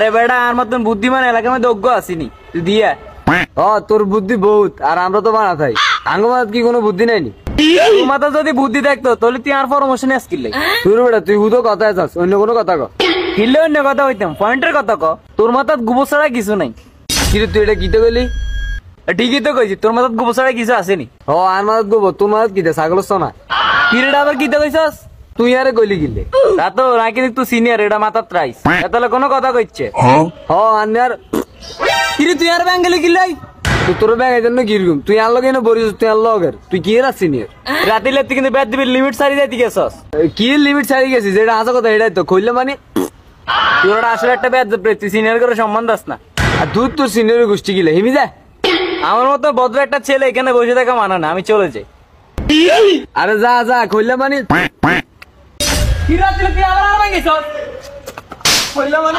আরে বেটা আর মতন বুদ্ধিমান এলাকার মধ্যে অজ্ঞ আসিনি তুই দিয়া। তোর বুদ্ধি বহুত, আর আমরা তো বানা থাই। আঙ্গ মাথাত কি কোনো বুদ্ধি নাইনি? তোর মাথা যদি বুদ্ধি থাকতো তাহলে তুই আর প্রমোশনে আসকিল তুই বেটা তুই হুদো কথা আছিস, অন্য কোনো কথা ক। কিনলে অন্য কথা হইতাম, পয়েন্টের কথা ক। তোর মাথাত গোবর ছাড়া কিছু নাই। কিন্তু তুই এটা কিতে গেলি? ঠিকই তো কইছি, তোর মাথাত গোবর ছাড়া কিছু আসেনি। আর মাথাত গোবর, তোর মাথাত কিতে ছাগল না? কিরেটা আবার কিতে কইছস? তুই আরে কইলি গিলে তা তো নাকি তুই সিনিয়র, এটা মাথাত রাইস। তাহলে কোনো কথা কইছে আন্নে আর কিরে তুই আর ব্যাঙ্গালি কিলাই তোর ব্যাগ এই জন্য কিরকম তুই আর লগে না বরিস, তুই আর লগের তুই কি এর সিনিয়র? রাতে লেতে কিন্তু ব্যাট দিবি লিমিট সারি যাইতে গেছস। কি লিমিট ছাড়ি গেছিস? যেটা আসা কথা এটাই তো কইলে মানে তুই ওটা আসলে একটা ব্যাট তুই সিনিয়র করে সম্মান দাস না। আর দুধ তোর সিনিয়র গোষ্ঠী গিলে হিমি যায়। আমার মতো ভদ্র একটা ছেলে এখানে বসে থাকা মানা না, আমি চলে যাই। আরে যা যা কইলে মানে কি রাতে তুই আবার আর ভাঙিস কইলা মানে